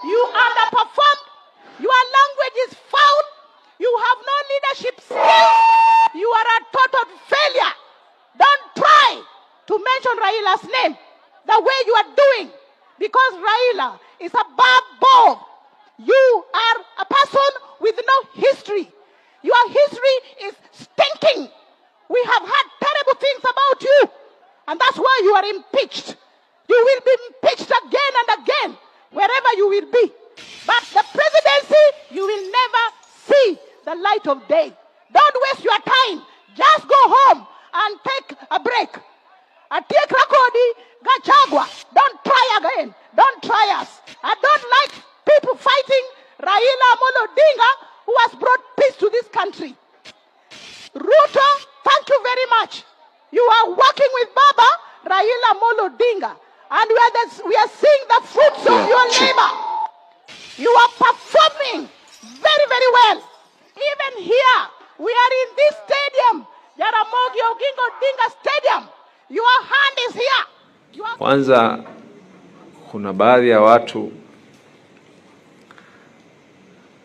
You underperformed. Your language is foul. You have no leadership skills. You are a total failure. Don't try to mention Raila's name the way you are doing, because Raila is a barbaro. You are a person with no history. Your history is stinking. We have heard terrible things about you, and that's why you are impeached. You will be impeached again and again, wherever you will be. But the presidency, you will never see the light of day. Don't waste your time. Just go home and take a break. Take Rakodi, Gachagua. Don't try again. Don't try us. I don't like people fighting Raila Amolo Odinga, who has brought peace to this country. Ruto, thank you very much. You are working with Baba Raila Amolo Odinga, and we are seeing the fruits of your labor. You are performing very, very well. Even here, we are in this stadium, Jaramogi Oginga Odinga Stadium. Your hand is here. Kwanza kuna baadhi ya watu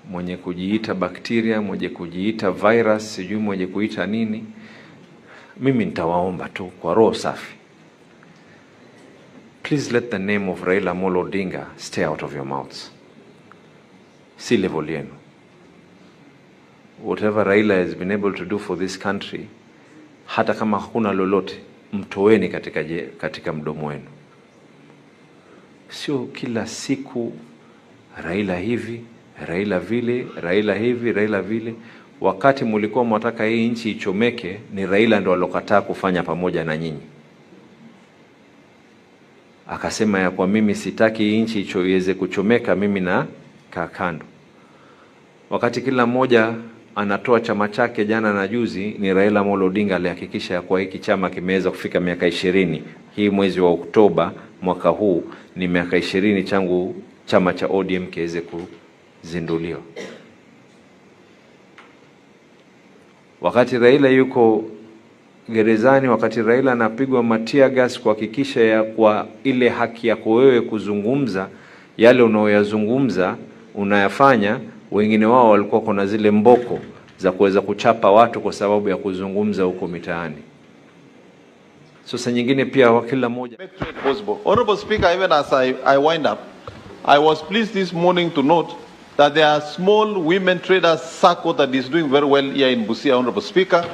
mwenye kujiita bakteria, mwenye kujiita virus, sijui mwenye kuita nini. Mimi nitawaomba tu kwa roho safi, please let the name of Raila Amolo Odinga stay out of your mouths. Si level yenu. Whatever Raila has been able to do for this country, hata kama hakuna lolote, mtoweni katika mdomo wenu. Sio kila siku Raila hivi, Raila vile, Raila hivi, Raila vile. Wakati mulikuwa mwataka hii nchi ichomeke, ni Raila ndo alokataa kufanya pamoja na nyinyi. Akasema ya kwa mimi sitaki hii nchi iweze kuchomeka, mimi na kando. Wakati kila mmoja anatoa chama chake jana na juzi, ni Raila Amolo Odinga alihakikisha ya kwa hiki chama kimeweza kufika miaka 20. Hii mwezi wa Oktoba mwaka huu ni miaka 20 changu chama cha ODM kiweze kuzinduliwa. Wakati Raila yuko gerezani, wakati Raila anapigwa matia gas kuhakikisha ya kwa ile haki yako wewe kuzungumza yale unaoyazungumza unayafanya, wengine wao walikuwa kuna zile mboko za kuweza kuchapa watu kwa sababu ya kuzungumza huko mitaani. Sasa nyingine pia wa kila moja. Honorable Speaker, even as I wind up, I was pleased this morning to note that there are small women traders circle that is doing very well here in Busia, Honorable Speaker.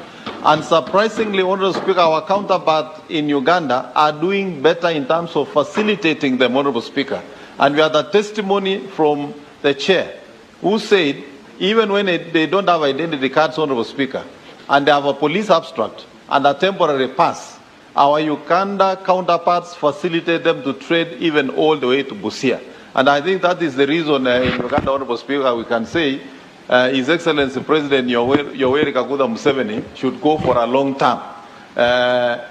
And surprisingly, Honorable Speaker, our counterpart in Uganda are doing better in terms of facilitating them, Honorable Speaker. And we had a testimony from the chair who said, even when they don't have identity cards, Honorable Speaker, and they have a police abstract and a temporary pass, our Uganda counterparts facilitate them to trade even all the way to Busia. And I think that is the reason in Uganda, Honorable Speaker, we can say His Excellency President Yoweri Kaguta Museveni should go for a long term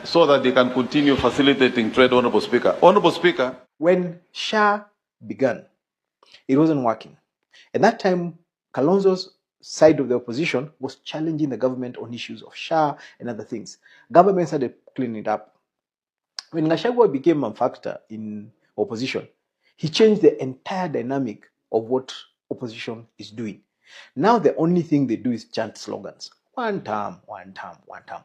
so that they can continue facilitating trade, Honorable Speaker. Honorable Speaker. When SHA began, it wasn't working. At that time, Kalonzo's side of the opposition was challenging the government on issues of SHA and other things. Government started cleaning it up. When Gachagua became a factor in opposition, he changed the entire dynamic of what opposition is doing. Now the only thing they do is chant slogans. One term, one term, one term.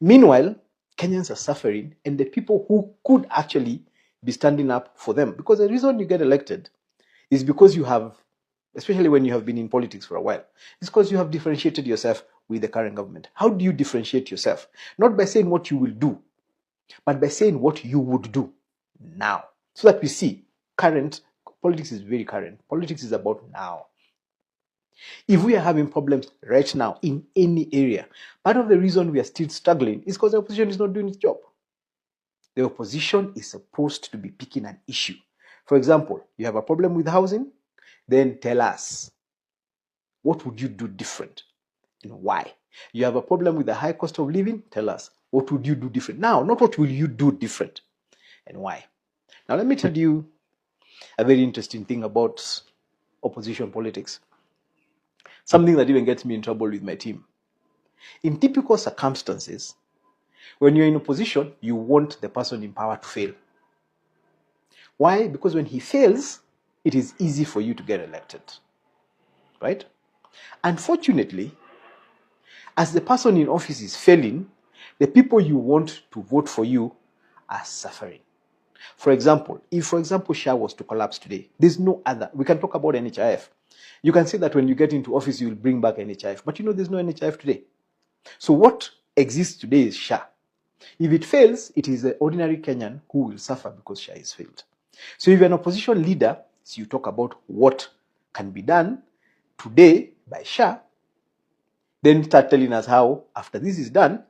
Meanwhile, Kenyans are suffering, and the people who could actually be standing up for them. Because the reason you get elected is because you have, especially when you have been in politics for a while, it's because you have differentiated yourself with the current government. How do you differentiate yourself? Not by saying what you will do, but by saying what you would do now. So that we see current, politics is very current. Politics is about now. If we are having problems right now in any area, part of the reason we are still struggling is because the opposition is not doing its job. The opposition is supposed to be picking an issue. For example, you have a problem with housing, then tell us, what would you do different and why? You have a problem with the high cost of living, tell us, what would you do different? Now, not what will you do different and why. Now, let me tell you a very interesting thing about opposition politics. Something that even gets me in trouble with my team. In typical circumstances, when you're in opposition, you want the person in power to fail. Why? Because when he fails, it is easy for you to get elected, right? Unfortunately, as the person in office is failing, the people you want to vote for you are suffering. For example, if, for example, SHA was to collapse today, there's no other. We can talk about NHIF. You can say that when you get into office, you will bring back NHIF. But you know there's no NHIF today. So what exists today is SHA. If it fails, it is the ordinary Kenyan who will suffer because SHA is failed. So if you're an opposition leader, so you talk about what can be done today by SHA, then start telling us how, after this is done,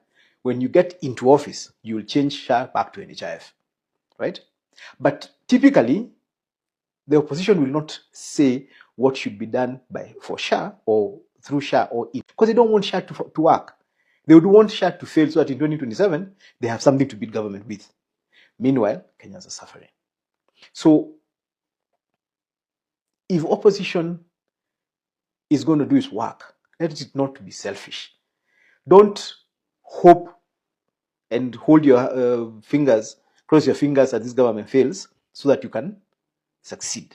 when you get into office, you will change SHA back to NHIF, right? But typically, the opposition will not say what should be done for SHA or through SHA or it, because they don't want SHA to work. They would want SHA to fail so that in 2027, they have something to beat government with. Meanwhile, Kenyans are suffering. So, if opposition is going to do its work, let it not be selfish. Don't hope and hold your fingers, cross your fingers that this government fails so that you can succeed.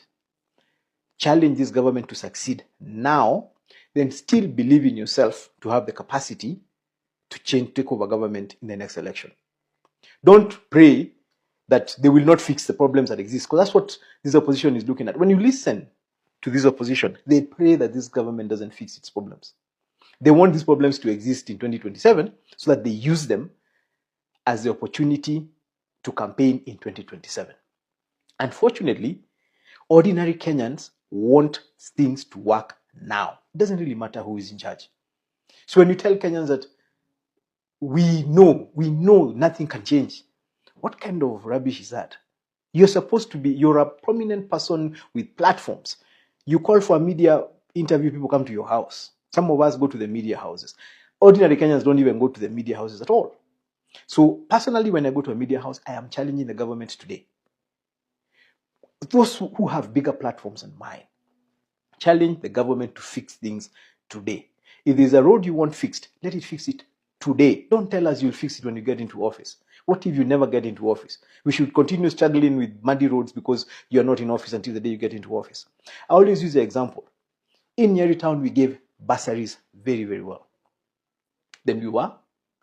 Challenge this government to succeed now, then still believe in yourself to have the capacity to take over government in the next election. Don't pray that they will not fix the problems that exist, because that's what this opposition is looking at. When you listen to this opposition, they pray that this government doesn't fix its problems. They want these problems to exist in 2027 so that they use them as the opportunity to campaign in 2027. Unfortunately, ordinary Kenyans want things to work now. It doesn't really matter who is in charge. So when you tell Kenyans that we know nothing can change, what kind of rubbish is that? You're a prominent person with platforms. You call for a media interview, people come to your house. Some of us go to the media houses. Ordinary Kenyans don't even go to the media houses at all. So personally, when I go to a media house, I am challenging the government today. Those who have bigger platforms than mine, challenge the government to fix things today. If there's a road you want fixed, let it fix it today. Don't tell us you'll fix it when you get into office. What if you never get into office? We should continue struggling with muddy roads because you're not in office until the day you get into office. I always use the example. In Nyeri town, we gave bursaries very, very well. Then we were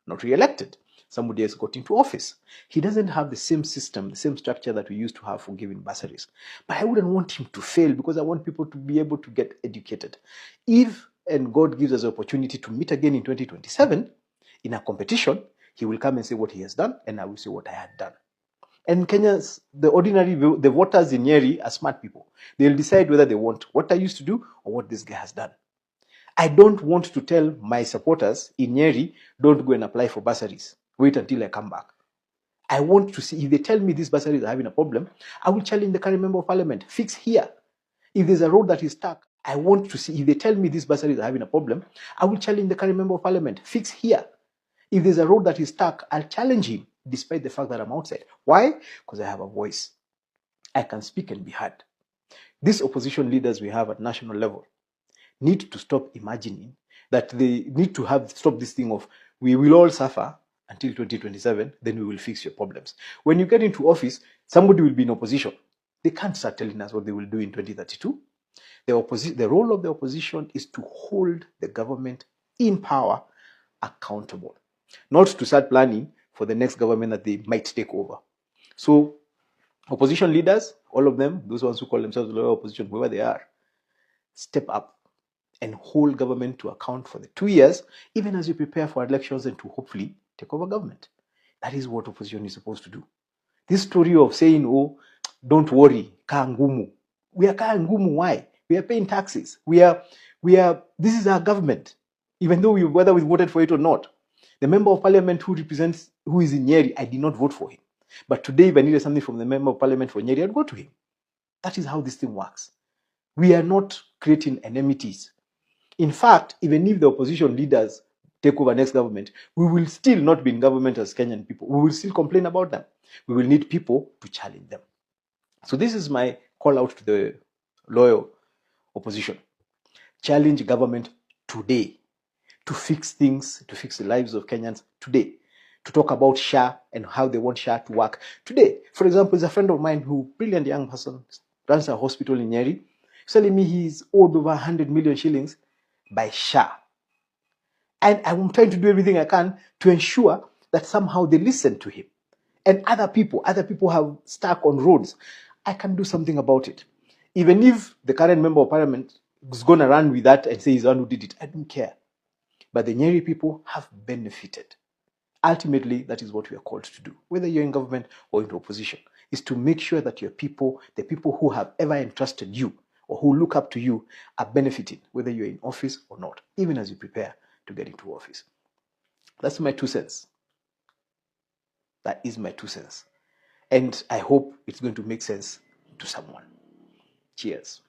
not re-elected. Somebody else got into office. He doesn't have the same system, the same structure that we used to have for giving bursaries. But I wouldn't want him to fail because I want people to be able to get educated. If and God gives us the opportunity to meet again in 2027 in a competition, he will come and say what he has done, and I will say what I had done. And Kenyans, the voters in Nyeri are smart people. They'll decide whether they want what I used to do or what this guy has done. I don't want to tell my supporters in Nyeri, don't go and apply for bursaries. Wait until I come back. I want to see, if they tell me these bursaries are having a problem, I will challenge the current member of parliament, fix here. If there's a road that is stuck, I want to see, if they tell me these bursaries are having a problem, I will challenge the current member of parliament, fix here. If there's a road that is stuck, I'll challenge him, despite the fact that I'm outside. Why? Because I have a voice. I can speak and be heard. These opposition leaders we have at national level need to stop imagining that they need to stop this thing of we will all suffer until 2027, then we will fix your problems. When you get into office, somebody will be in opposition. They can't start telling us what they will do in 2032. The role of the opposition is to hold the government in power accountable, not to start planning for the next government that they might take over. So opposition leaders, all of them, those ones who call themselves loyal opposition, whoever they are, step up and hold government to account for the 2 years, even as you prepare for elections and to hopefully take over government. That is what opposition is supposed to do. This story of saying, oh, don't worry, kaa ngumu. We are kaa ngumu, why? We are paying taxes. This is our government, even though whether we voted for it or not. The member of parliament who is in Nyeri, I did not vote for him. But today, if I needed something from the member of parliament for Nyeri, I'd go to him. That is how this thing works. We are not creating enmities. In fact, even if the opposition leaders take over next government, we will still not be in government as Kenyan people. We will still complain about them. We will need people to challenge them. So this is my call out to the loyal opposition. Challenge government today to fix things, to fix the lives of Kenyans today, to talk about SHA and how they want SHA to work today. For example, there's a friend of mine brilliant young person, runs a hospital in Nyeri. He's telling me he's owed over 100 million shillings by SHA. And I'm trying to do everything I can to ensure that somehow they listen to him. And other people have stuck on roads. I can do something about it. Even if the current member of parliament is going to run with that and say he's the one who did it, I don't care. But the Nyeri people have benefited. Ultimately, that is what we are called to do, whether you're in government or in opposition, is to make sure that your people, the people who have ever entrusted you or who look up to you, are benefiting, whether you're in office or not, even as you prepare to get into office. That's my 2 cents. That is my 2 cents. And I hope it's going to make sense to someone. Cheers.